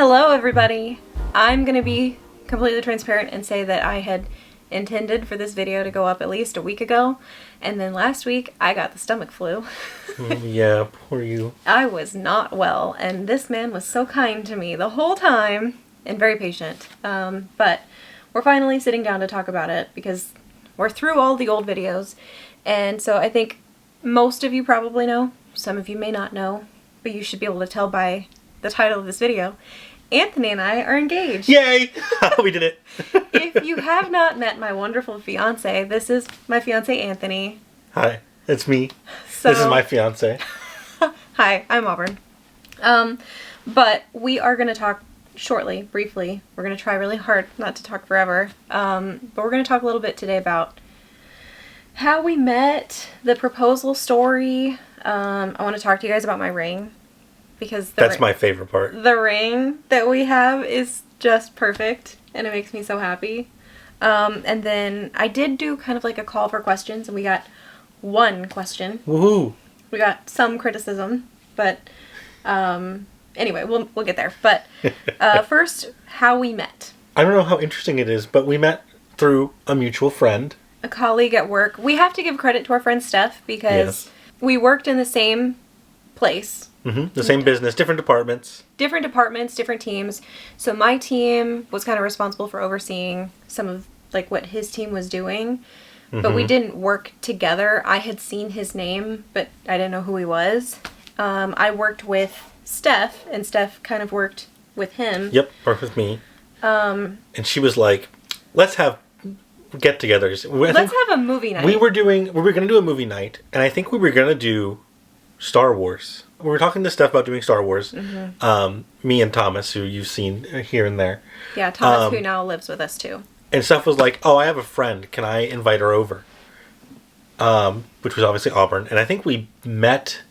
Hello everybody! I'm going to be completely transparent and say that I had intended for this video to go up at least a week ago, and then last week I got the stomach flu. Yeah, poor you. I was not well, and this man was so kind to me the whole time, and very patient. But we're finally sitting down to talk about it, because we're through all the old videos, and so I think most of you probably know, some of you may not know, but you should be able to tell by the title of this video. Anthony and I are engaged. Yay! We did it. If you have not met my wonderful fiance, this is my fiance Anthony. Hi, it's me. So, this is my fiance. Hi, I'm Auburn. But we are going to talk shortly, briefly. We're going to try really hard not to talk forever. But we're going to talk a little bit today about how we met, the proposal story. I want to talk to you guys about my ring. Because that's my favorite part. The ring that we have is just perfect, and it makes me so happy. And then I did do kind of like a call for questions, and we got one question. Woohoo! We got some criticism, but anyway, we'll get there. But first, how we met. I don't know how interesting it is, but we met through a mutual friend. A colleague at work. We have to give credit to our friend Steph, because we worked in the same place. Mm-hmm. The same business, different departments. Different departments, different teams. So my team was kind of responsible for overseeing some of like what his team was doing. Mm-hmm. But we didn't work together. I had seen his name, but I didn't know who he was. I worked with Steph, and Steph kind of worked with him. Yep, worked with me. And she was like, let's have get-togethers. Let's have a movie night. We were going to do a movie night, and I think we were going to do Star Wars. We were talking to Steph about doing Star Wars. Mm-hmm. Me and Thomas, who you've seen here and there. Yeah, Thomas, who now lives with us too. And Steph was like, oh, I have a friend. Can I invite her over? Which was obviously Auburn. And I think we met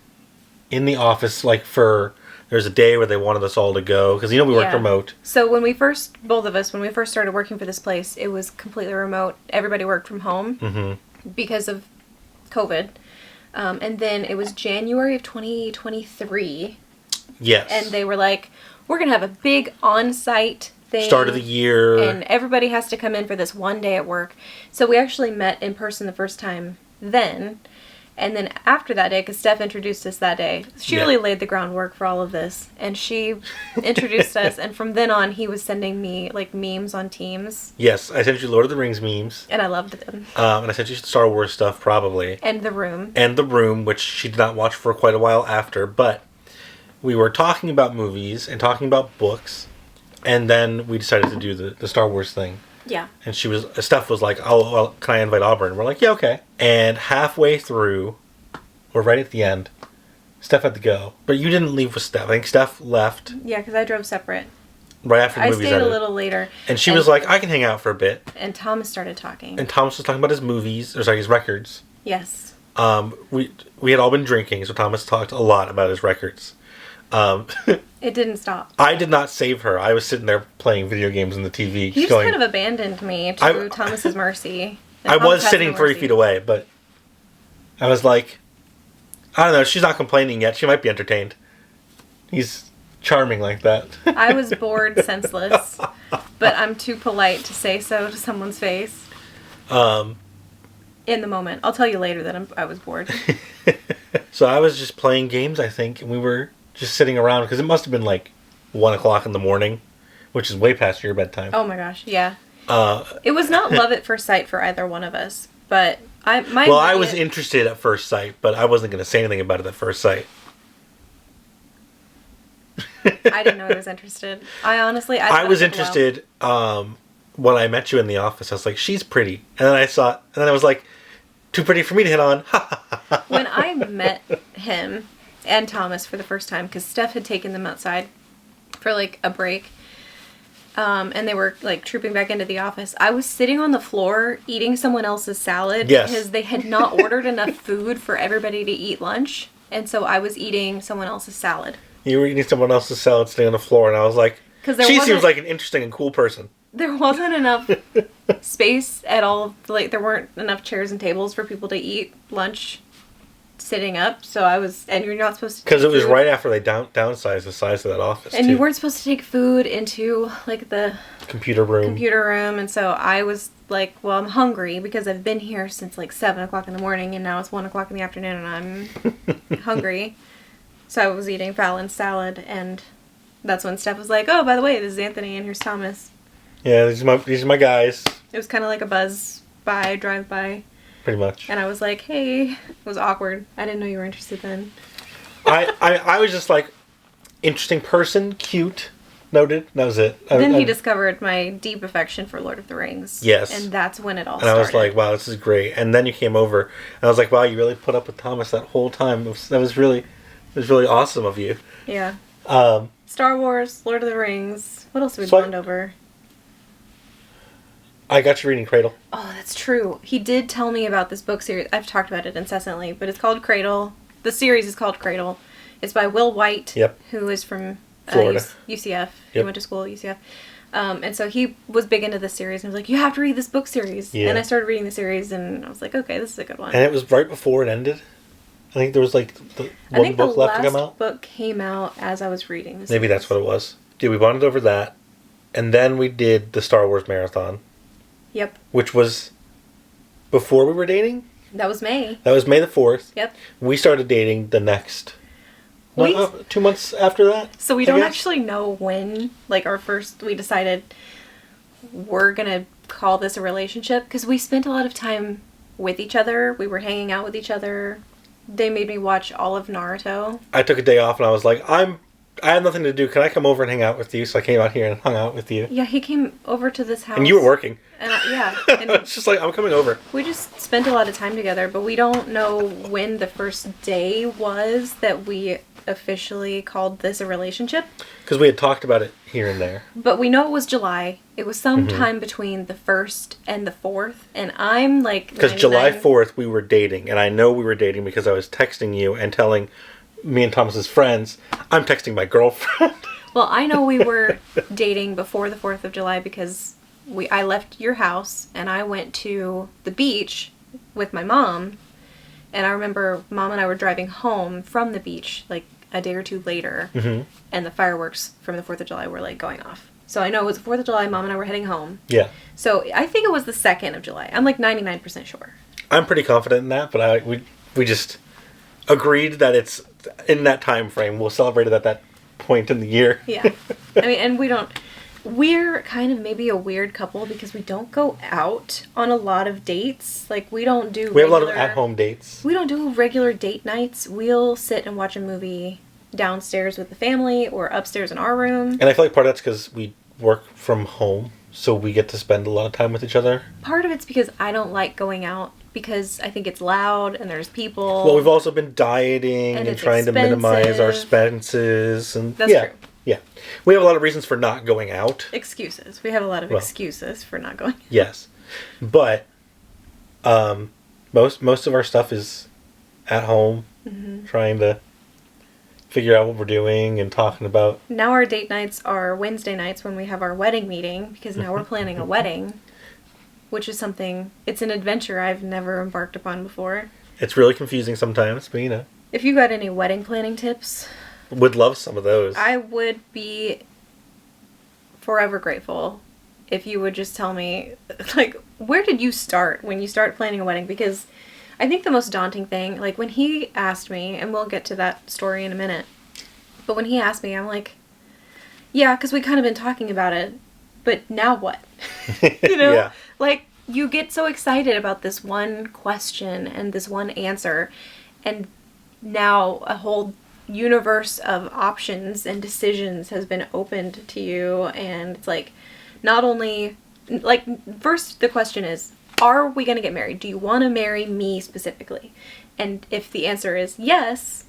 in the office there's a day where they wanted us all to go. Because, we worked remote. So when we first started working for this place, it was completely remote. Everybody worked from home because of COVID. And then it was January of 2023. Yes. And they were like, we're going to have a big on-site thing. Start of the year. And everybody has to come in for this one day at work. So we actually met in person the first time then. And then after that day, because Steph introduced us that day, she really laid the groundwork for all of this. And she introduced us. And from then on, he was sending me like memes on Teams. Yes, I sent you Lord of the Rings memes. And I loved them. And I sent you Star Wars stuff, probably. And The Room. And The Room, which she did not watch for quite a while after. But we were talking about movies and talking about books. And then we decided to do the Star Wars thing. Yeah. And Steph was like, oh, well, can I invite Auburn? We're like, yeah, okay. And halfway through, or right at the end, Steph had to go. But you didn't leave with Steph. I think Steph left. Yeah, because I drove separate. Right after the movie I stayed a little later. And she was like, I can hang out for a bit. And Thomas started talking. And Thomas was talking about his records. Yes. We had all been drinking, so Thomas talked a lot about his records. It didn't stop. I did not save her. I was sitting there playing video games on the TV. He just kind of abandoned me to Thomas's mercy. I was sitting 3 feet away, but I was like, I don't know, she's not complaining yet. She might be entertained. He's charming like that. I was bored senseless, but I'm too polite to say so to someone's face. In the moment. I'll tell you later that I was bored. So I was just playing games, I think, and we were just sitting around, because it must have been like 1 o'clock in the morning, which is way past your bedtime. Oh my gosh, yeah. It was not love at first sight for either one of us, but I was interested at first sight, but I wasn't going to say anything about it at first sight. I didn't know I was interested. I was interested when I met you in the office. I was like, she's pretty. And then I was like, too pretty for me to hit on. When I met him and Thomas for the first time, because Steph had taken them outside for like a break, and they were like trooping back into the office, I was sitting on the floor eating someone else's salad because they had not ordered enough food for everybody to eat lunch, and so I was eating someone else's salad. You were eating someone else's salad sitting on the floor, and I was like, she seems like an interesting and cool person. There wasn't enough space at all. Like, there weren't enough chairs and tables for people to eat lunch sitting up, so and you're not supposed to. Because it was right after they downsized the size of that office. And you weren't supposed to take food into like the computer room, and so I was like, well, I'm hungry because I've been here since like 7 o'clock in the morning, and now it's 1 o'clock in the afternoon, and I'm hungry. So I was eating Fallon's salad, and that's when Steph was like, "Oh, by the way, this is Anthony, and here's Thomas." Yeah, these are my guys. It was kind of like a drive by. Pretty much. And I was like, hey. It was awkward. I didn't know you were interested then. I was just like, interesting person, cute, noted. That was it. Then he discovered my deep affection for Lord of the Rings. Yes. And that's when it all started. And I was like, wow, this is great. And then you came over, and I was like, wow, you really put up with Thomas that whole time. It was really awesome of you. Yeah. Star Wars, Lord of the Rings. What else did we bond over? I got you reading Cradle. Oh, that's true. He did tell me about this book series. I've talked about it incessantly, but it's called Cradle. The series is called Cradle. It's by Will White, who is from Florida. UCF. Yep. He went to school at UCF. And so he was big into this series and was like, you have to read this book series. Yeah. And I started reading the series, and I was like, okay, this is a good one. And it was right before it ended. I think there was like one book left to come out. The book came out as I was reading this. Maybe that's what it was. Dude, we bonded over that. And then we did the Star Wars marathon. Yep. Which was before we were dating? That was May. That was May the 4th. Yep. We started dating the next 2 months after that. So we don't actually know when, like, we decided we're going to call this a relationship, because we spent a lot of time with each other. We were hanging out with each other. They made me watch all of Naruto. I took a day off and I was like, I have nothing to do. Can I come over and hang out with you? So I came out here and hung out with you. Yeah, he came over to this house. And you were working. And yeah. And it's just like, I'm coming over. We just spent a lot of time together, but we don't know when the first day was that we officially called this a relationship. Because we had talked about it here and there. But we know it was July. It was sometime between the 1st and the 4th. And I'm like... Because July 4th we were dating. And I know we were dating because I was texting you and telling me and Thomas's friends, I'm texting my girlfriend. Well, I know we were dating before the 4th of July because I left your house and I went to the beach with my mom. And I remember Mom and I were driving home from the beach like a day or two later. Mm-hmm. And the fireworks from the 4th of July were like going off. So I know it was the 4th of July. Mom and I were heading home. Yeah. So I think it was the 2nd of July. I'm like 99% sure. I'm pretty confident in that, but we just agreed that it's in that time frame. We'll celebrate it at that point in the year. Yeah. I mean, and we're kind of maybe a weird couple because we don't go out on a lot of dates. Like, we don't do We have a lot of at-home dates. We don't do regular date nights. We'll sit and watch a movie downstairs with the family or upstairs in our room. And I feel like part of that's because we work from home, so we get to spend a lot of time with each other. Part of it's because I don't like going out because I think it's loud and there's people. Well, we've also been dieting and trying to minimize our expenses. And that's true. Yeah. We have a lot of reasons for not going out. Excuses. We have a lot of excuses for not going out. Yes. But most of our stuff is at home, trying to figure out what we're doing and talking about. Now our date nights are Wednesday nights when we have our wedding meeting, because now we're planning a wedding. Which is it's an adventure I've never embarked upon before. It's really confusing sometimes, but you know. If you got any wedding planning tips... Would love some of those. I would be forever grateful if you would just tell me, like, where did you start when you start planning a wedding? Because I think the most daunting thing, like, when he asked me, and we'll get to that story in a minute, but when he asked me, I'm like, yeah, because we kind of been talking about it, but now what? You know? Yeah. Like, you get so excited about this one question and this one answer, and now a whole universe of options and decisions has been opened to you, and it's like, not only, like, first the question is, are we going to get married? Do you want to marry me specifically? And if the answer is yes,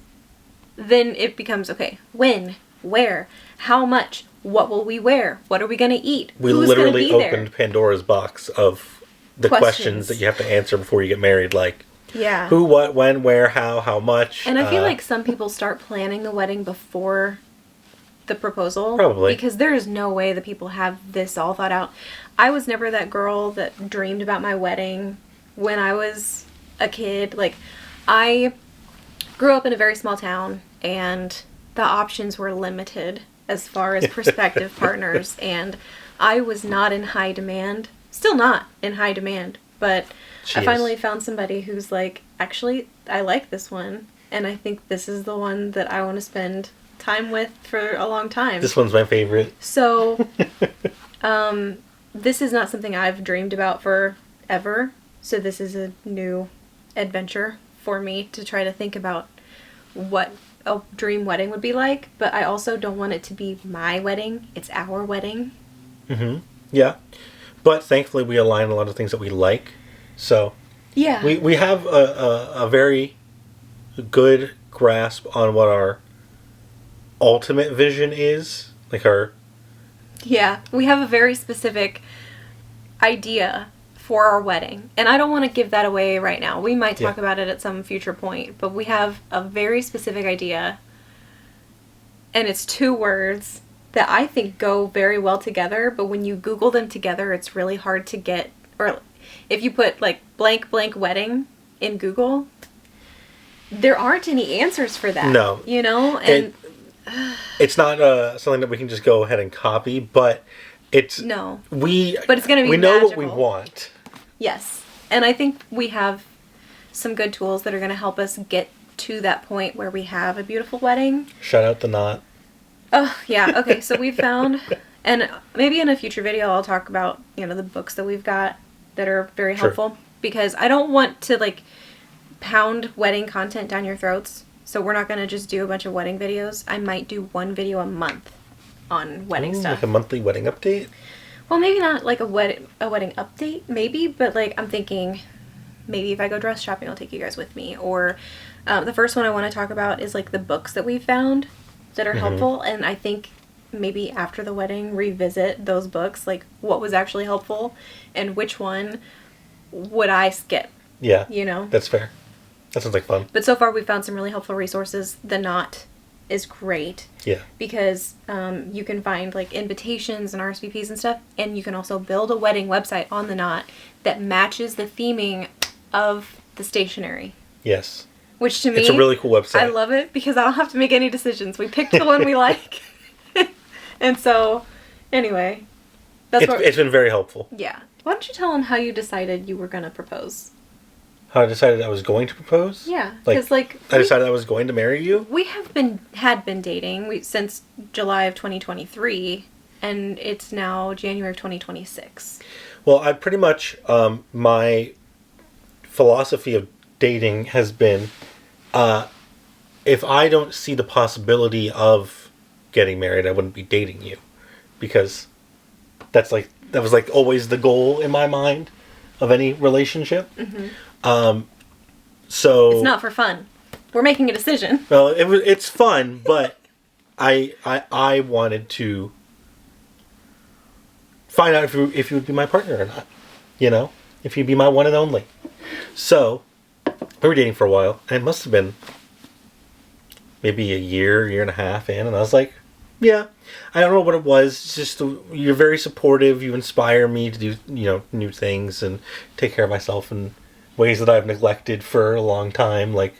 then it becomes, okay, when, where, how much, what will we wear? What are we going to eat? We literally opened Pandora's box of the questions that you have to answer before you get married. Like, yeah, who, what, when, where, how much. And I feel like some people start planning the wedding before the proposal. Probably. Because there is no way that people have this all thought out. I was never that girl that dreamed about my wedding when I was a kid. Like, I grew up in a very small town, and the options were limited as far as prospective partners, and I was not in high demand. Still not in high demand, but I finally found somebody who's like, actually, I like this one, and I think this is the one that I want to spend time with for a long time. This one's my favorite. So, this is not something I've dreamed about forever, so this is a new adventure for me to try to think about what a dream wedding would be like, but I also don't want it to be my wedding. It's our wedding. Mm-hmm. Yeah. But thankfully we align a lot of things that we like. So yeah, we have a very good grasp on what our ultimate vision is. Like our... Yeah, we have a very specific idea for our wedding. And I don't want to give that away right now. We might talk about it at some future point. But we have a very specific idea. And it's 2 words that I think go very well together. But when you Google them together, it's really hard to get... Or if you put like blank blank wedding in Google, there aren't any answers for that. No. You know? And it's not something that we can just go ahead and copy, but it's... No. But it's going to be We know magical. what we want. Yes. And I think we have some good tools that are going to help us get to that point where we have a beautiful wedding. Shout out the knot. Oh, yeah. Okay, so we've found... And maybe in a future video I'll talk about, the books that we've got that are very helpful. Sure. Because I don't want to, pound wedding content down your throats. So we're not going to just do a bunch of wedding videos. I might do 1 video a month on wedding stuff. Like a monthly wedding update? Well, maybe not like a wedding update, maybe. But, I'm thinking maybe if I go dress shopping, I'll take you guys with me. Or the first one I want to talk about is, the books that we've found that are helpful. And I think maybe after the wedding, revisit those books. What was actually helpful and which one would I skip? Yeah. That's fair. That sounds like fun. But so far we've found some really helpful resources. The Knot is great. Yeah. Because you can find invitations and RSVPs and stuff. And you can also build a wedding website on The Knot that matches the theming of the stationery. Yes. Which to me... It's a really cool website. I love it because I don't have to make any decisions. We picked the one we like. And so, anyway. It's been very helpful. Yeah. Why don't you tell them how you decided you were going to propose? How I decided I was going to propose? Yeah, because I decided I was going to marry you? We had been dating since July of 2023, and it's now January of 2026. Well, I pretty much, my philosophy of dating has been, if I don't see the possibility of getting married, I wouldn't be dating you. Because that was always the goal in my mind of any relationship. Mm-hmm. So it's not for fun. We're making a decision. Well, it's fun, but I wanted to find out if you would be my partner or not. If you'd be my one and only. So we were dating for a while, and it must have been maybe a year and a half in, and I was like, yeah, I don't know what it was. It's just you're very supportive. You inspire me to do new things and take care of myself in ways that I've neglected for a long time, like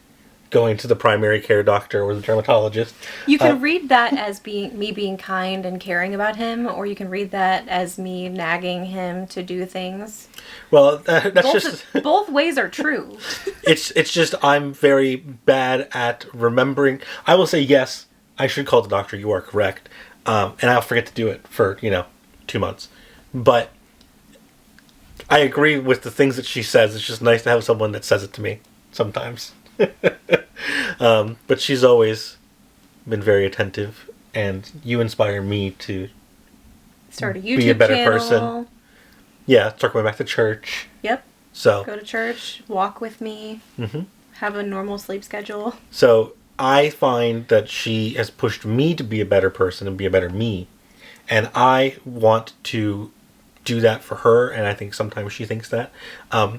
going to the primary care doctor or the dermatologist. You can read that as me being kind and caring about him, or you can read that as me nagging him to do things. Well, that's both ways are true. It's just I'm very bad at remembering. I will say yes, I should call the doctor. You are correct, and I'll forget to do it for 2 months, but I agree with the things that she says. It's just nice to have someone that says it to me sometimes. But she's always been very attentive, and you inspire me to start a YouTube be a better channel. person. Yeah, start going back to church. Yep. So go to church, walk with me, have a normal sleep schedule. So I find that she has pushed me to be a better person and be a better me, and I want to do that for her, and I think sometimes she thinks that.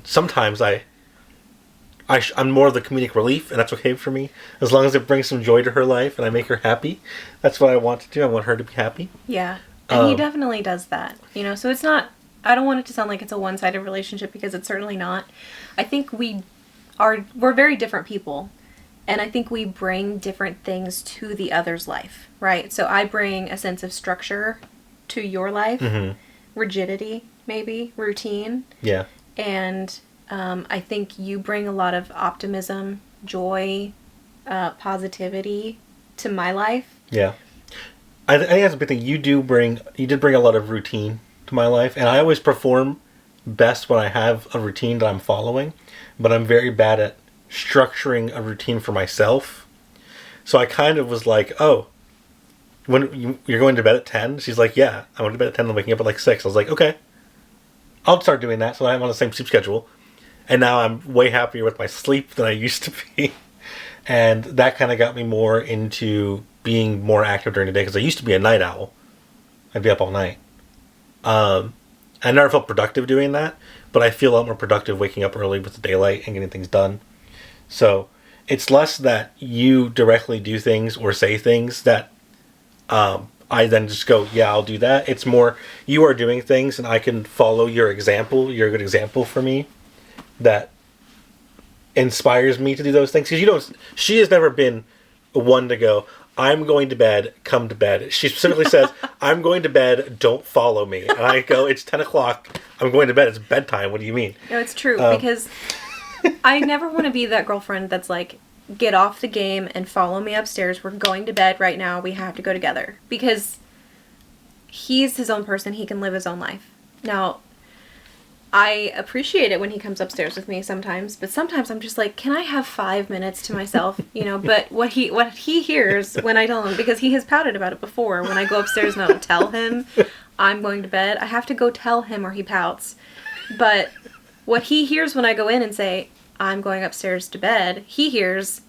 Sometimes I'm more of the comedic relief, and that's okay for me. As long as it brings some joy to her life and I make her happy, that's what I want to do. I want her to be happy. Yeah, and he definitely does that. So it's not... I don't want it to sound like it's a one-sided relationship, because it's certainly not. I think we're very different people, And I think we bring different things to the other's life, right? So I bring a sense of structure to your life, rigidity, maybe, routine. Yeah. And I think you bring a lot of optimism, joy, positivity to my life. Yeah. I think that's a big thing. You did bring a lot of routine to my life, and I always perform best when I have a routine that I'm following, but I'm very bad at structuring a routine for myself. So I kind of was like, oh, when you're going to bed at 10? She's like, yeah, I'm going to bed at 10 and I'm waking up at like 6. I was like, okay, I'll start doing that so I'm on the same sleep schedule. And now I'm way happier with my sleep than I used to be. And that kind of got me more into being more active during the day, because I used to be a night owl. I'd be up all night. I never felt productive doing that, but I feel a lot more productive waking up early with the daylight and getting things done. So it's less that you directly do things or say things that I then just go, yeah, I'll do that. It's more you are doing things and I can follow your example. You're a good example for me that inspires me to do those things. Because she has never been one to go, I'm going to bed, come to bed. She specifically says, I'm going to bed, don't follow me. And I go, it's 10 o'clock, I'm going to bed, it's bedtime, what do you mean? No, it's true, because I never want to be that girlfriend that's like, get off the game and follow me upstairs. We're going to bed right now. We have to go together. Because he's his own person. He can live his own life. Now, I appreciate it when he comes upstairs with me sometimes, but sometimes I'm just like, can I have 5 minutes to myself? But what he hears when I tell him, because he has pouted about it before, when I go upstairs and I don't tell him I'm going to bed, I have to go tell him or he pouts. But what he hears when I go in and say, I'm going upstairs to bed, he hears,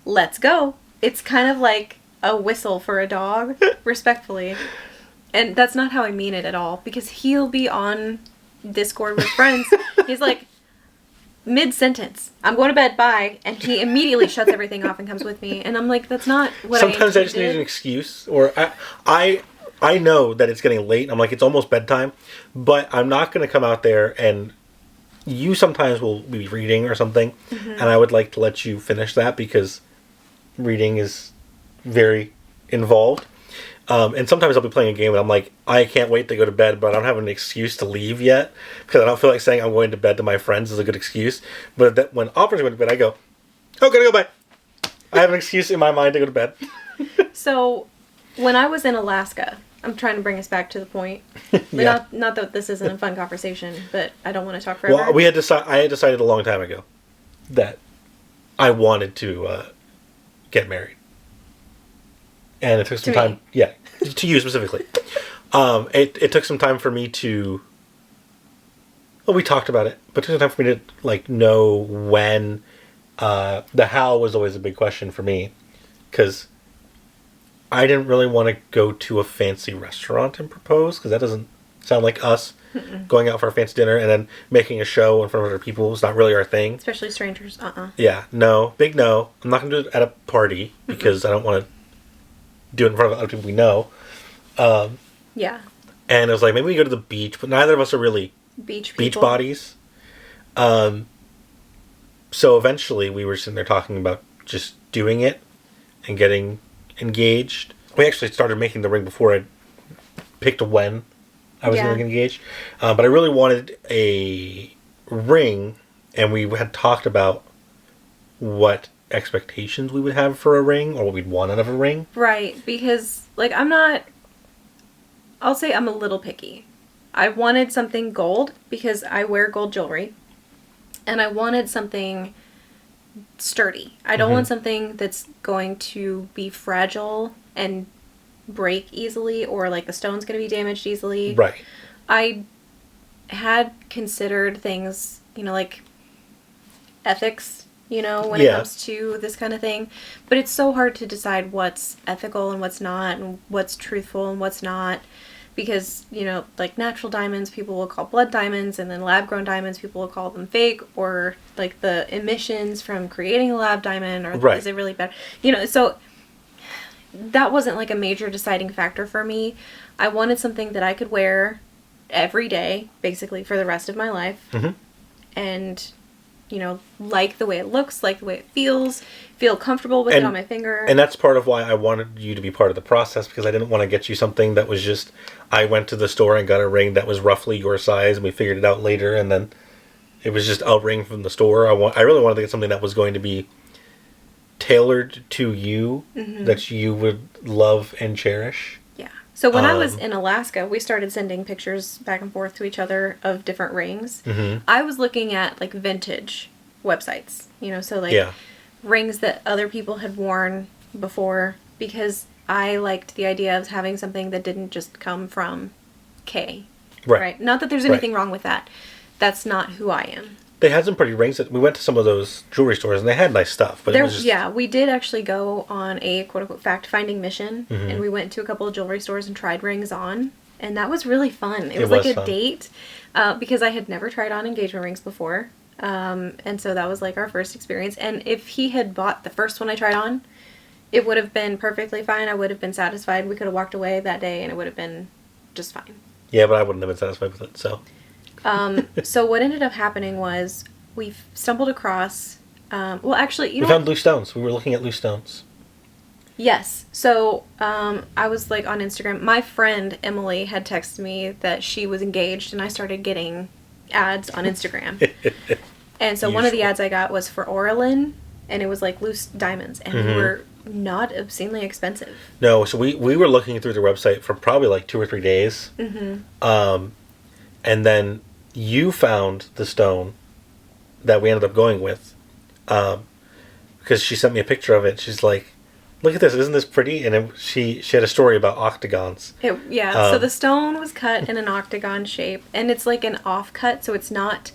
let's go. It's kind of like a whistle for a dog, respectfully. And that's not how I mean it at all, because he'll be on Discord with friends. He's like, mid-sentence, I'm going to bed, bye. And he immediately shuts everything off and comes with me. And I'm like, that's not what Sometimes I just need an excuse. Or I know that it's getting late. I'm like, it's almost bedtime. But I'm not going to come out there and... You sometimes will be reading or something, and I would like to let you finish that because reading is very involved. And sometimes I'll be playing a game and I'm like, I can't wait to go to bed, but I don't have an excuse to leave yet because I don't feel like saying I'm going to bed to my friends is a good excuse. But when Auburn's going to bed, I go, oh, gotta go bye. I have an excuse in my mind to go to bed. So, when I was in Alaska... I'm trying to bring us back to the point. Yeah. Not that this isn't a fun conversation, but I don't want to talk forever. Well, I had decided a long time ago that I wanted to get married. And it took some time. Yeah, to you specifically. It took some time for me to... Well, we talked about it, but it took some time for me to know when. The how was always a big question for me. Because... I didn't really want to go to a fancy restaurant and propose, because that doesn't sound like us. Going out for a fancy dinner and then making a show in front of other people is not really our thing. Especially strangers. Yeah, no. Big no. I'm not going to do it at a party, because I don't want to do it in front of other people we know. Yeah. And it was like, maybe we go to the beach, but neither of us are really beach bodies. So eventually we were sitting there talking about just doing it and getting... engaged. We actually started making the ring before I picked when I was going to get engaged. But I really wanted a ring, and we had talked about what expectations we would have for a ring, or what we'd want out of a ring. Right, because, I'll say I'm a little picky. I wanted something gold, because I wear gold jewelry, and I wanted something... sturdy. I don't want something that's going to be fragile and break easily, or the stone's going to be damaged easily. Right. I had considered things, like ethics, when it comes to this kind of thing. But it's so hard to decide what's ethical and what's not, and what's truthful and what's not. Because, natural diamonds, people will call blood diamonds, and then lab-grown diamonds, people will call them fake, or, the emissions from creating a lab diamond, or is it really bad? So that wasn't, a major deciding factor for me. I wanted something that I could wear every day, basically, for the rest of my life. And like the way it looks, like the way it feels, feel comfortable with it on my finger. And that's part of why I wanted you to be part of the process, because I didn't want to get you something that was just, I went to the store and got a ring that was roughly your size and we figured it out later, and then it was just a ring from the store. I really wanted to get something that was going to be tailored to you, that you would love and cherish. Yeah. So when I was in Alaska, we started sending pictures back and forth to each other of different rings. I was looking at like vintage websites, so like rings that other people had worn before, because I liked the idea of having something that didn't just come from Kay. Right? Not that there's anything wrong with that. That's not who I am. They had some pretty rings. We went to some of those jewelry stores and they had nice stuff. But we did actually go on a quote-unquote fact-finding mission, and we went to a couple of jewelry stores and tried rings on, and that was really fun. It was like a fun date, because I had never tried on engagement rings before, and so that was like our first experience. And if he had bought the first one I tried on, it would have been perfectly fine. I would have been satisfied. We could have walked away that day and it would have been just fine. Yeah, but I wouldn't have been satisfied with it, so... So what ended up happening was we stumbled across, we found loose stones. We were looking at loose stones. Yes. So, I was like on Instagram. My friend Emily had texted me that she was engaged, and I started getting ads on Instagram. And so one of the ads I got was for Oralin, and it was like loose diamonds, and they were not obscenely expensive. No, so we were looking through the website for probably like 2 or 3 days. And then you found the stone that we ended up going with, because she sent me a picture of it. She's like, look at this, isn't this pretty? And she had a story about octagons. So the stone was cut in an octagon shape, and it's like an off-cut, so it's not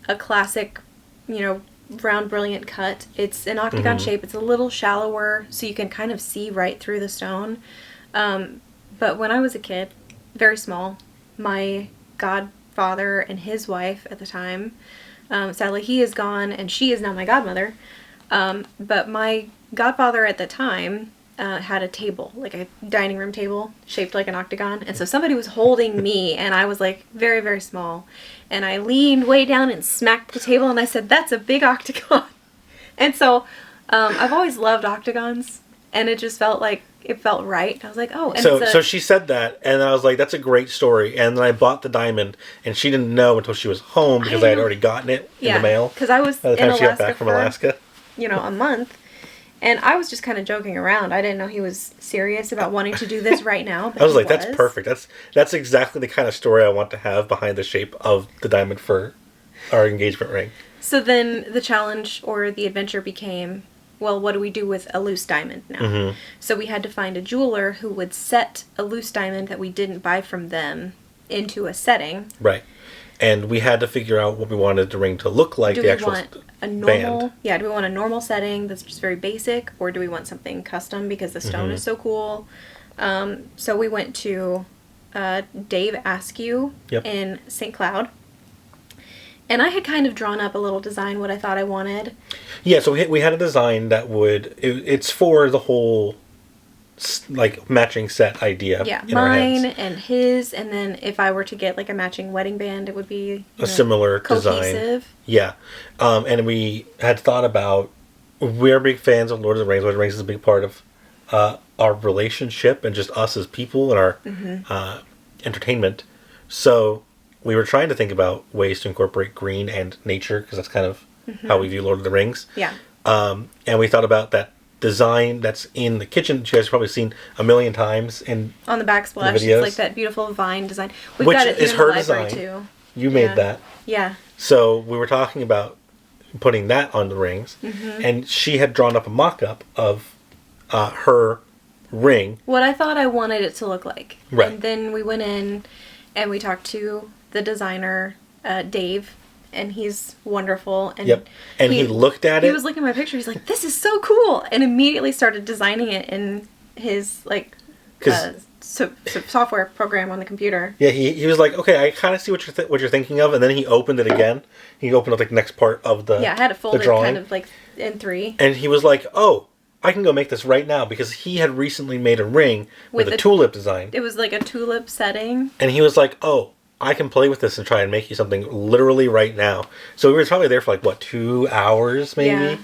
a classic, round, brilliant cut. It's an octagon shape. It's a little shallower, so you can kind of see right through the stone. But when I was a kid, very small, my godfather and his wife at the time, sadly he is gone and she is now my godmother, but my godfather at the time had a table, like a dining room table shaped like an octagon, and so somebody was holding me, and I was like very, very small, and I leaned way down and smacked the table, and I said, that's a big octagon. And so I've always loved octagons, and it just felt like it felt right. I was like, oh. And so she said that, and I was like, that's a great story. And then I bought the diamond, and she didn't know until she was home, because I had already gotten it in the mail. Because I was by the time she got back from Alaska. A month. And I was just kind of joking around. I didn't know he was serious about wanting to do this right now. But I was like, that's perfect. That's exactly the kind of story I want to have behind the shape of the diamond for our engagement ring. So then the challenge or the adventure became, well, what do we do with a loose diamond now? So we had to find a jeweler who would set a loose diamond that we didn't buy from them into a setting. Right. And we had to figure out what we wanted the ring to look like, the actual band. Yeah, do we want a normal setting that's just very basic, or do we want something custom because the stone is so cool? So we went to Dave Askew in St. Cloud. And I had kind of drawn up a little design, what I thought I wanted. Yeah, so we had a design that it's for the whole, like, matching set idea. Yeah, mine and his, and then if I were to get, like, a matching wedding band, it would be a similar cohesive design. Yeah. And we had thought about, we're big fans of Lord of the Rings. Lord of the Rings is a big part of our relationship and just us as people and our entertainment. So we were trying to think about ways to incorporate green and nature, because that's kind of how we view Lord of the Rings. Yeah. And we thought about that design that's in the kitchen. You guys have probably seen a million times on the backsplash. The videos. It's like that beautiful vine design. We've Which got it is in her the library design. too. You made that. Yeah. So we were talking about putting that on the rings, and she had drawn up a mock-up of her ring. What I thought I wanted it to look like. Right. And then we went in and we talked to the designer, Dave, and he's wonderful. And and he looked at it. He was looking at my picture. He's like, "This is so cool," and immediately started designing it in his software program on the computer. Yeah, he was like, "Okay, I kind of see what you're thinking of," and then he opened it again. He opened up like the next part of the I had it folded kind of like in 3. And he was like, "Oh, I can go make this right now," because he had recently made a ring with a tulip design. It was like a tulip setting. And he was like, "Oh, I can play with this and try and make you something literally right now. So we were probably there for like, what, 2 hours maybe? Yeah.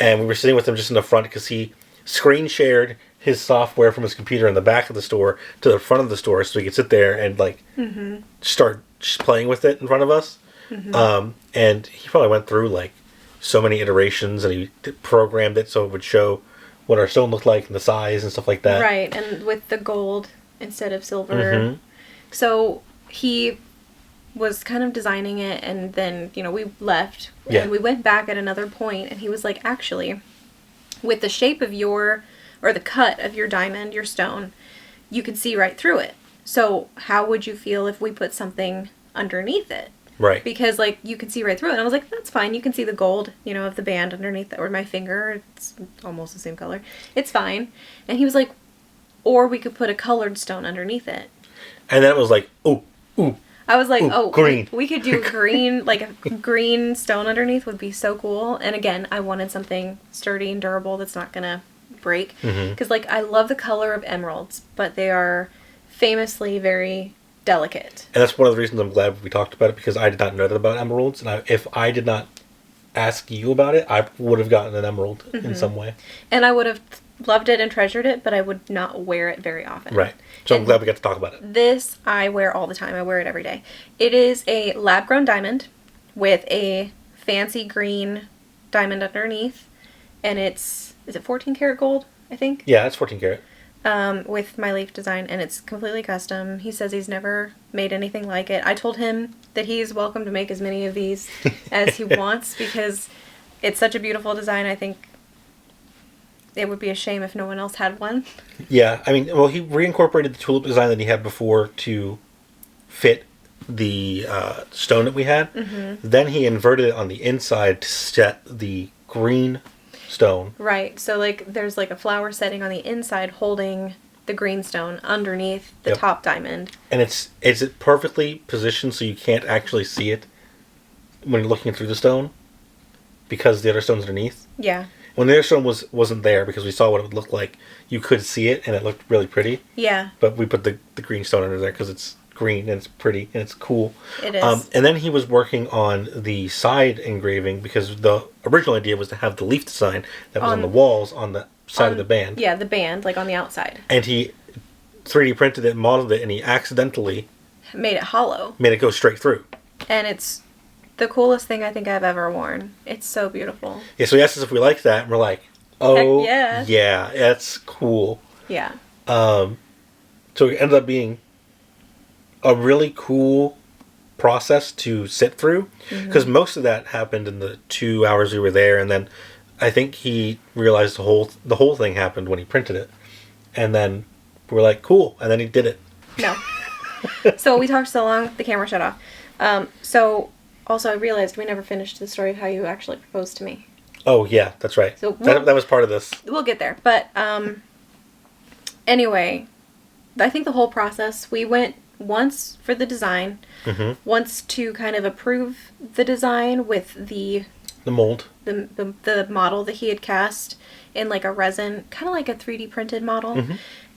And we were sitting with him just in the front because he screen shared his software from his computer in the back of the store to the front of the store so he could sit there and like start just playing with it in front of us. And he probably went through like so many iterations, and he programmed it so it would show what our stone looked like and the size and stuff like that. Right, and with the gold instead of silver. So he was kind of designing it, and then, you know, we left, and we went back at another point, and he was like, actually, with the shape of your, or the cut of your diamond, your stone, you can see right through it. So how would you feel if we put something underneath it? Right. Because, like, you can see right through it. And I was like, that's fine. You can see the gold, you know, of the band underneath, or my finger. It's almost the same color. It's fine. And he was like, or we could put a colored stone underneath it. And then it was like, ooh. I was like, green. We could do green, like a green stone underneath would be so cool. And again, I wanted something sturdy and durable that's not going to break. Because, like, I love the color of emeralds, but they are famously very delicate. And that's one of the reasons I'm glad we talked about it, because I did not know that about emeralds. And if I did not ask you about it, I would have gotten an emerald in some way. And I would have loved it and treasured it, but I would not wear it very often. Right. So I'm glad we got to talk about it. This I wear all the time. I wear it every day. It is a lab-grown diamond with a fancy green diamond underneath. And is it 14 karat gold, I think? Yeah, it's 14 karat. With my leaf design, and it's completely custom. He says he's never made anything like it. I told him that he's welcome to make as many of these as he wants, because it's such a beautiful design. I think it would be a shame if no one else had one. Yeah, I mean, well, he reincorporated the tulip design that he had before to fit the stone that we had. Then he inverted it on the inside to set the green stone. Right. So, like, there's like a flower setting on the inside holding the green stone underneath the top diamond. And it's perfectly positioned so you can't actually see it when you're looking through the stone, because the other stone's underneath. Yeah. When the other stone wasn't there, because we saw what it would look like, you could see it and it looked really pretty. Yeah. But we put the green stone under there because it's green and it's pretty and it's cool. It is. And then he was working on the side engraving, because the original idea was to have the leaf design that was on the walls on the side of the band. Yeah, the band, like on the outside. And he 3D printed it and modeled it, and he accidentally made it hollow. Made it go straight through. And it's the coolest thing I think I've ever worn. It's so beautiful. Yeah, so he asked us if we liked that, and we're like, oh, heck yeah, that's cool. Yeah. So it ended up being a really cool process to sit through, because most of that happened in the 2 hours we were there, and then I think he realized the whole thing happened when he printed it, and then we were like, cool, and then he did it. No. So we talked so long, the camera shut off. So also I realized we never finished the story of how you actually proposed to me. Oh yeah, that's right. So that was part of this. We'll get there, but anyway, I think the whole process, we went once for the design, once to kind of approve the design with the mold, the model that he had cast in like a resin, kind of like a 3D printed model,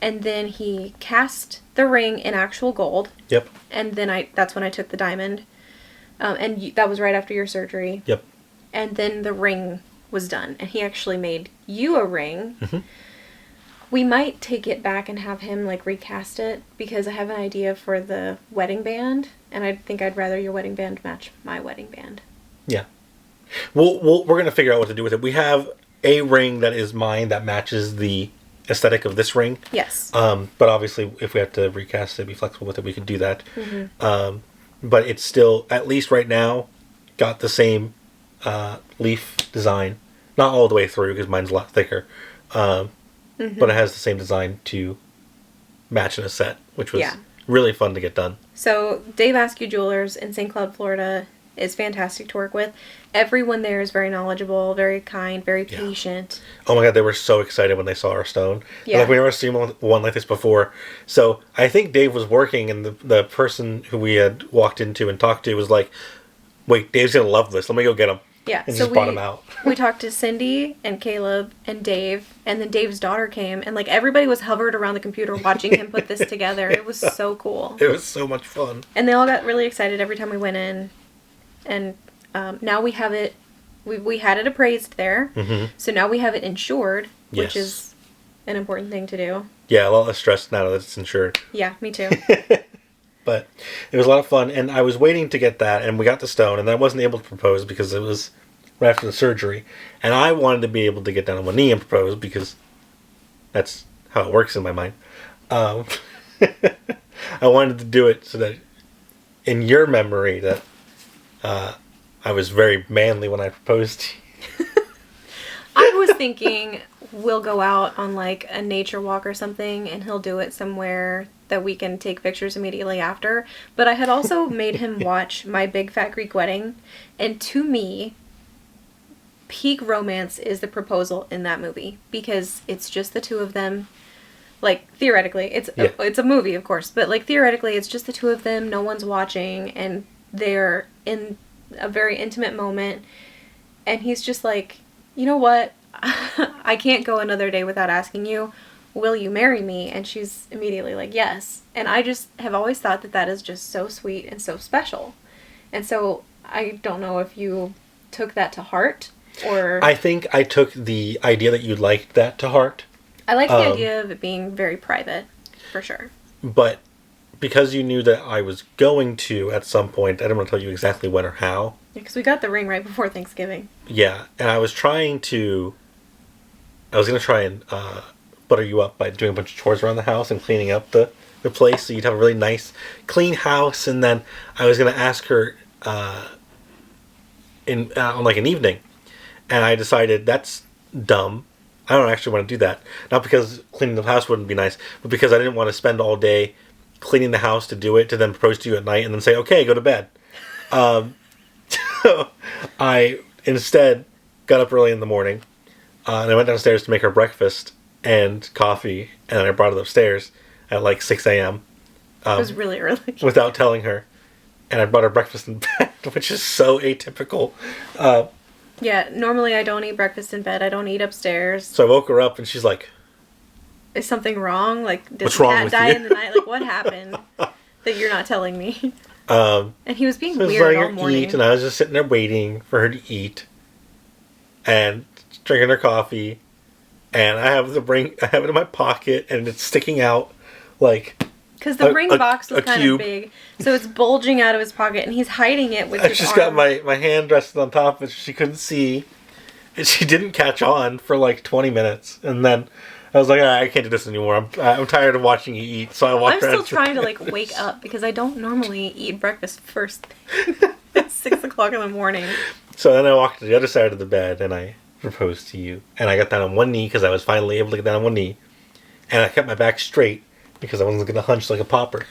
and then he cast the ring in actual gold. Yep. And then that's when I took the diamond, and that was right after your surgery. Yep. And then the ring was done, and he actually made you a ring. We might take it back and have him like recast it, because I have an idea for the wedding band, and I think I'd rather your wedding band match my wedding band. Yeah. We're going to figure out what to do with it. We have a ring that is mine that matches the aesthetic of this ring. Yes. But obviously, if we have to recast it, be flexible with it, we could do that. But it's still, at least right now, got the same leaf design. Not all the way through, because mine's a lot thicker. But it has the same design to match in a set, which was really fun to get done. So Dave Askew Jewelers in St. Cloud, Florida is fantastic to work with. Everyone there is very knowledgeable, very kind, very patient. Oh my god, they were so excited when they saw our stone. Yeah. Like, we never seen one like this before. So I think Dave was working, and the person who we had walked into and talked to was like, wait, Dave's going to love this. Let me go get him. Yeah, and so just brought him out. We talked to Cindy and Caleb and Dave, and then Dave's daughter came, and like everybody was hovered around the computer watching him put this together. It was so cool. It was so much fun. And they all got really excited every time we went in, and now we have it. We had it appraised there, so now we have it insured, which is an important thing to do. Yeah, a lot less stress now that it's insured. Yeah, me too. But it was a lot of fun, and I was waiting to get that, and we got the stone, and I wasn't able to propose because it was right after the surgery, and I wanted to be able to get down on one knee and propose because that's how it works in my mind. I wanted to do it so that in your memory that I was very manly when I proposed to you. I was thinking we'll go out on like a nature walk or something, and he'll do it somewhere that we can take pictures immediately after. But I had also made him watch My Big Fat Greek Wedding, and to me, peak romance is the proposal in that movie because it's just the two of them. Like, theoretically, it's a movie, of course, but like theoretically, it's just the two of them. No one's watching, and they're in a very intimate moment. And he's just like, you know what? I can't go another day without asking you, will you marry me? And she's immediately like, yes. And I just have always thought that that is just so sweet and so special. And so I don't know if you took that to heart or... I think I took the idea that you liked that to heart. I like the idea of it being very private, for sure. But because you knew that I was going to at some point, I didn't want to tell you exactly when or how. Yeah, because we got the ring right before Thanksgiving. Yeah, and I was going to try and butter you up by doing a bunch of chores around the house and cleaning up the place so you'd have a really nice, clean house. And then I was going to ask her on like an evening. And I decided that's dumb. I don't actually want to do that. Not because cleaning the house wouldn't be nice, but because I didn't want to spend all day cleaning the house to do it, to then propose to you at night and then say, okay, go to bed. So I instead got up early in the morning and I went downstairs to make her breakfast and coffee, and then I brought it upstairs at like 6 a.m. It was really early. Without telling her. And I brought her breakfast in bed, which is so atypical. Yeah, normally I don't eat breakfast in bed. I don't eat upstairs. So I woke her up and she's like, is something wrong? Like, did what's the wrong cat with die you? in the night? Like, what happened that you're not telling me? And he was being so weird all her morning. Eat, and I was just sitting there waiting for her to eat and drinking her coffee. And I have it in my pocket, and it's sticking out like... Because the ring box was kind of big, so it's bulging out of his pocket, and he's hiding it with his arm. She's got my hand rested on top of it, so she couldn't see. And she didn't catch on for like 20 minutes. And then I was like, I can't do this anymore. I'm tired of watching you eat, so I walked around. I'm still trying to like wake up, because I don't normally eat breakfast first thing at 6 o'clock in the morning. So then I walked to the other side of the bed, and I proposed to you. And I got down on one knee, because I was finally able to get down on one knee. And I kept my back straight, because I wasn't going to hunch like a pauper.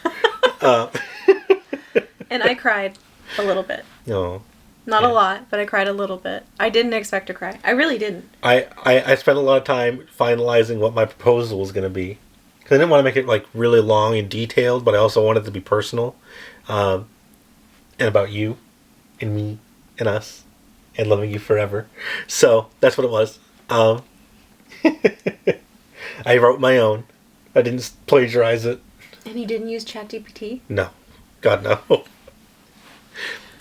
And I cried a little bit. No. Not a lot, but I cried a little bit. I didn't expect to cry. I really didn't. I spent a lot of time finalizing what my proposal was going to be. Because I didn't want to make it like really long and detailed, but I also wanted it to be personal. And about you, and me, and us, and loving you forever. So, that's what it was. I wrote my own. I didn't plagiarize it. And you didn't use ChatGPT? No. God, no.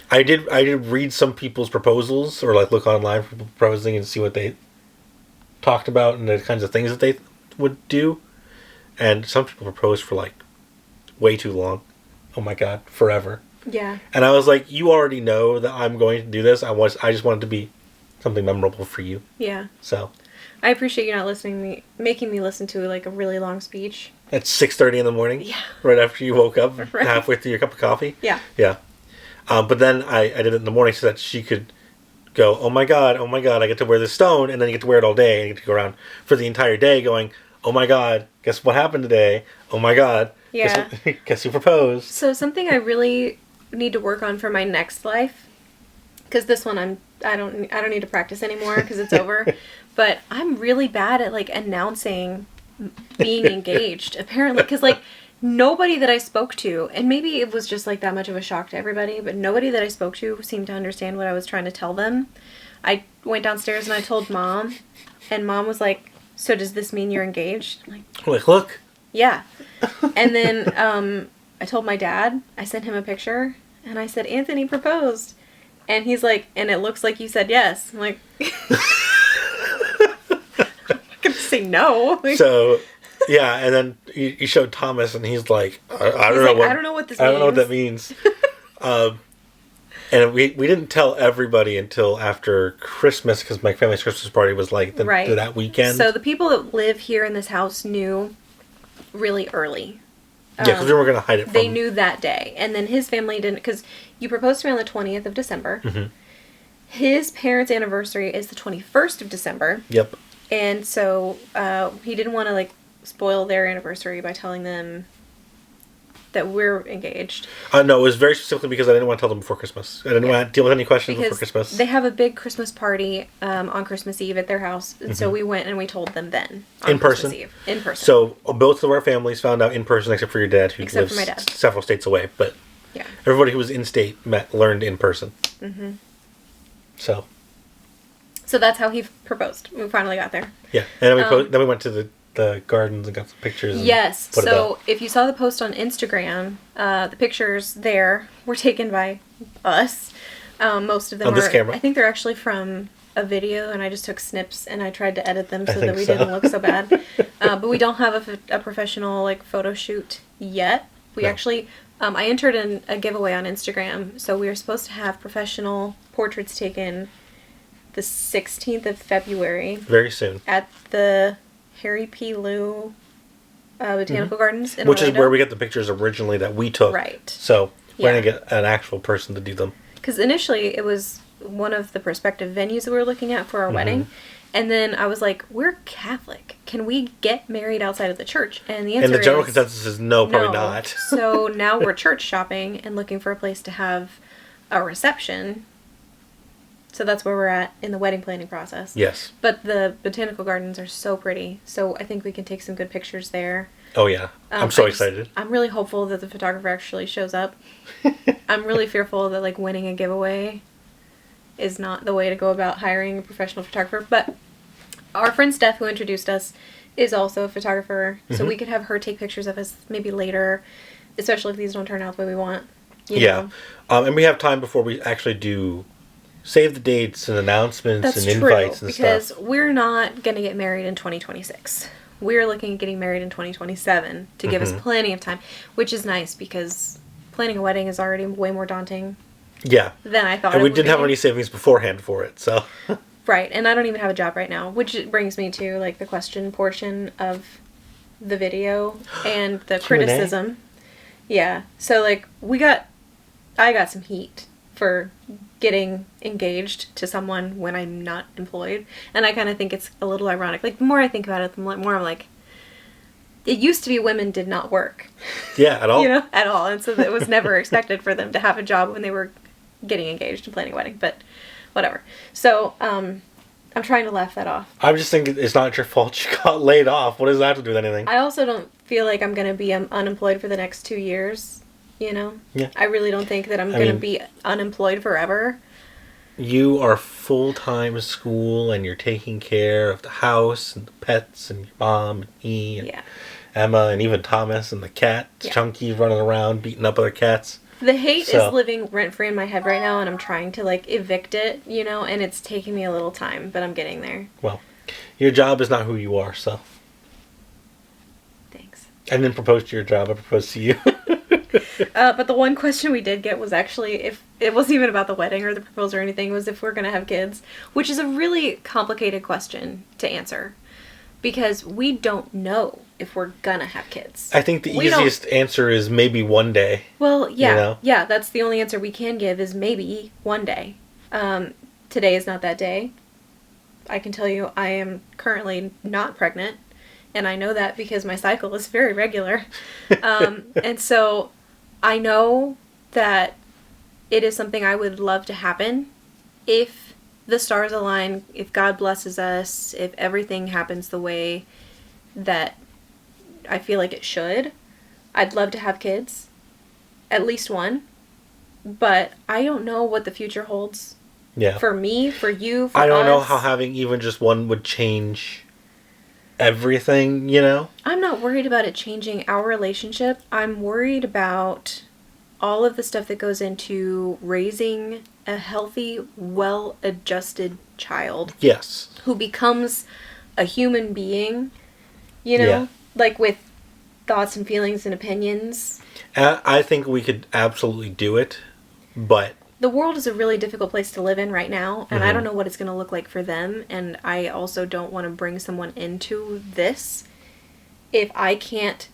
I did read some people's proposals, or like look online for people proposing and see what they talked about and the kinds of things that they would do. And some people proposed for like way too long. Oh my God, forever. Yeah. And I was like, you already know that I'm going to do this. I just wanted to be something memorable for you. Yeah. So. I appreciate you not making me listen to like a really long speech. At 6:30 in the morning? Yeah. Right after you woke up, right. Halfway through your cup of coffee? Yeah. Yeah. But then I did it in the morning so that she could go, oh my God, I get to wear this stone, and then you get to wear it all day, and you get to go around for the entire day going, oh my God, guess what happened today? Oh my God, yeah. guess who proposed? So something I really need to work on for my next life, because this one I don't need to practice anymore because it's over, but I'm really bad at like announcing being engaged apparently, because like nobody that I spoke to, and maybe it was just like that much of a shock to everybody, but nobody that I spoke to seemed to understand what I was trying to tell them. I went downstairs and I told Mom, and Mom was like, so does this mean you're engaged? I'm like, look. Yeah. And then I told my dad, I sent him a picture, and I said, Anthony proposed. And he's like, and it looks like you said yes. I'm like, I'm going to say no. Like, so, yeah, and then you showed Thomas, and he's like, I don't know what this means. I don't know what that means. And we didn't tell everybody until after Christmas, because my family's Christmas party was like that weekend. So the people that live here in this house knew really early. Yeah, because we were going to hide it from They knew that day. And then his family didn't, because you proposed to me on the 20th of December. Mm-hmm. His parents' anniversary is the 21st of December. Yep. And so he didn't want to, like, spoil their anniversary by telling them that we're engaged. No, it was very specifically because I didn't want to tell them before Christmas. I didn't want to deal with any questions before Christmas. They have a big Christmas party on Christmas Eve at their house. And so we went and we told them then. In person? Eve. In person. So both of our families found out in person, except for your dad, who lives for my dad. Several states away. But yeah, everybody who was in state learned in person. Mm-hmm. So that's how he proposed. We finally got there. Yeah, and then we went to the gardens and got some pictures. Yes, so if you saw the post on Instagram, the pictures there were taken by us. Most of them on this camera. I think they're actually from a video, and I just took snips and I tried to edit them so that we didn't look so bad. But we don't have a professional like photo shoot yet. We actually, I entered in a giveaway on Instagram, so we were supposed to have professional portraits taken the 16th of February. Very soon. At the Harry P. Lou Botanical Gardens in Which Orlando. is where we got the pictures originally that we took. Right. So we're going to get an actual person to do them. Because initially it was one of the prospective venues that we were looking at for our wedding. And then I was like, we're Catholic. Can we get married outside of the church? And the answer is... And the general consensus is no, probably not. So now we're church shopping and looking for a place to have a reception. So that's where we're at in the wedding planning process. Yes. But the botanical gardens are so pretty. So I think we can take some good pictures there. Oh, yeah. I'm so excited. I'm really hopeful that the photographer actually shows up. I'm really fearful that, like, winning a giveaway is not the way to go about hiring a professional photographer. But our friend Steph, who introduced us, is also a photographer. So we could have her take pictures of us maybe later, especially if these don't turn out the way we want. You know? And we have time before we actually do... Save the dates and announcements and invites and stuff. Because we're not going to get married in 2026. We're looking at getting married in 2027 to give us plenty of time, which is nice because planning a wedding is already way more daunting than I thought. And we didn't have any savings beforehand for it, so... Right, and I don't even have a job right now, which brings me to like the question portion of the video and the criticism. Yeah, so like I got some heat for getting engaged to someone when I'm not employed. And I kind of think it's a little ironic. Like, the more I think about it, the more I'm like, it used to be women did not work. Yeah, at all. You know, at all. And so it was never expected for them to have a job when they were getting engaged and planning a wedding. But whatever. So, I'm trying to laugh that off. I'm just thinking it's not your fault you got laid off. What does that have to do with anything? I also don't feel like I'm going to be unemployed for the next 2 years. You know? Yeah. I really don't think that I'm going to be unemployed forever. You are full-time at school, and you're taking care of the house, and the pets, and your mom, and me, and Emma, and even Thomas, and the cat. Chunky's running around, beating up other cats. The hate is living rent-free in my head right now, and I'm trying to, like, evict it, you know? And it's taking me a little time, but I'm getting there. Well, your job is not who you are, so... Thanks. I didn't propose to your job, I proposed to you. But the one question we did get was actually if it wasn't even about the wedding or the proposal or anything, was if we're going to have kids, which is a really complicated question to answer because we don't know if we're going to have kids. I think the easiest answer is maybe one day. Well, yeah. You know? Yeah, that's the only answer we can give is maybe one day. Today is not that day. I can tell you I am currently not pregnant, and I know that because my cycle is very regular. And so I know that it is something I would love to happen if the stars align, if God blesses us, if everything happens the way that I feel like it should. I'd love to have kids, at least one, but I don't know what the future holds Yeah. For me, for you, for I don't know us. how having even just one would change everything, you know? I'm not worried about it changing our relationship. I'm worried about all of the stuff that goes into raising a healthy, well-adjusted child. Yes. Who becomes a human being, you know? Yeah. Like with thoughts and feelings and opinions. I think we could absolutely do it, but... The world is a really difficult place to live in right now, and I don't know what it's going to look like for them, and I also don't want to bring someone into this if I can't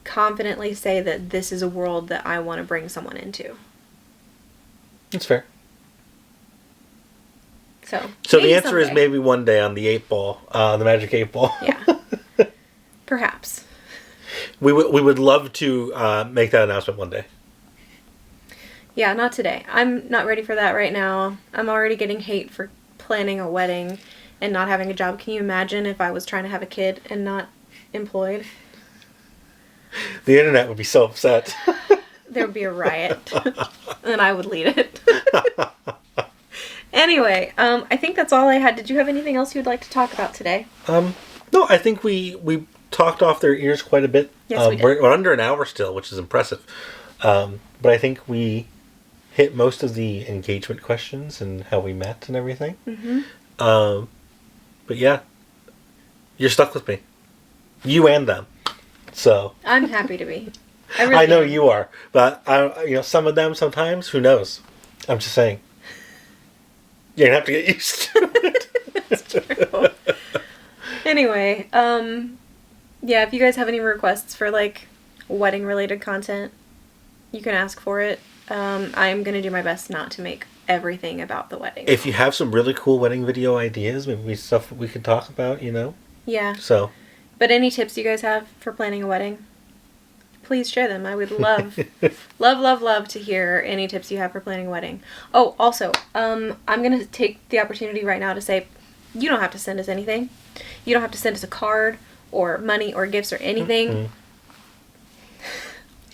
confidently say that this is a world that I want to bring someone into. That's fair. So the answer is maybe one day on the 8 ball, the magic 8 ball. Yeah. Perhaps. We would love to make that announcement one day. Yeah, not today. I'm not ready for that right now. I'm already getting hate for planning a wedding and not having a job. Can you imagine if I was trying to have a kid and not employed? The internet would be so upset. There would be a riot. And I would lead it. Anyway, I think that's all I had. Did you have anything else you'd like to talk about today? No, I think we talked off their ears quite a bit. Yes, we did. We're under an hour still, which is impressive. But I think we hit most of the engagement questions and how we met and everything. Mm-hmm. But yeah, you're stuck with me. You and them. So I'm happy to be. I know you are, but some of them sometimes. Who knows? I'm just saying. You're gonna have to get used to it. That's true. Anyway, yeah, if you guys have any requests for like wedding related content, you can ask for it. I'm gonna do my best not to make everything about the wedding. If you have some really cool wedding video ideas, maybe stuff we could talk about, you know? Yeah. So. But any tips you guys have for planning a wedding, please share them. I would love, love to hear any tips you have for planning a wedding. Oh, also, I'm going to take the opportunity right now to say, you don't have to send us anything. You don't have to send us a card or money or gifts or anything. Mm-hmm.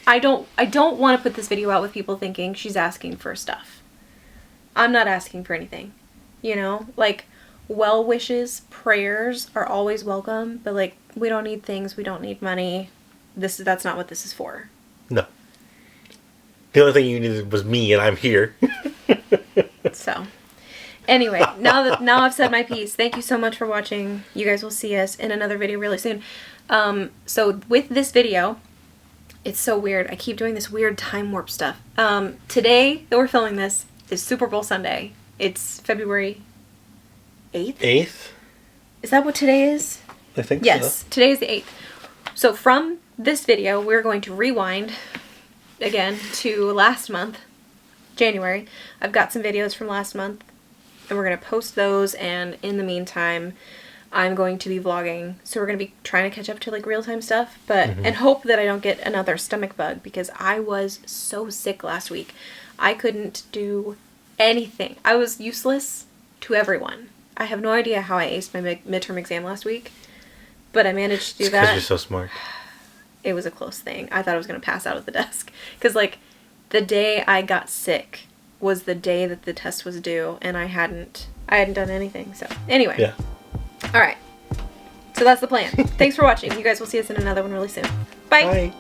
I don't want to put this video out with people thinking she's asking for stuff. I'm not asking for anything. You know, like, well wishes, prayers are always welcome, but like, we don't need things, we don't need money. That's not what this is for. No. The only thing you needed was me, and I'm here. So, anyway, now I've said my piece. Thank you so much for watching. You guys will see us in another video really soon. So with this video, it's so weird. I keep doing this weird time warp stuff. Today that we're filming this is Super Bowl Sunday. It's February 8th? 8th? Is that what today is? I think yes, so. Today is the 8th. So from this video, we're going to rewind again to last month, January. I've got some videos from last month, and we're going to post those, and in the meantime, I'm going to be vlogging. So we're going to be trying to catch up to like real-time stuff, but and hope that I don't get another stomach bug, because I was so sick last week. I couldn't do anything. I was useless to everyone. I have no idea how I aced my midterm exam last week, but I managed to do that. Because you're so smart. It was a close thing. I thought I was going to pass out at the desk. Because, like, the day I got sick was the day that the test was due, and I hadn't done anything. So, anyway. Yeah. All right. So that's the plan. Thanks for watching. You guys will see us in another one really soon. Bye. Bye.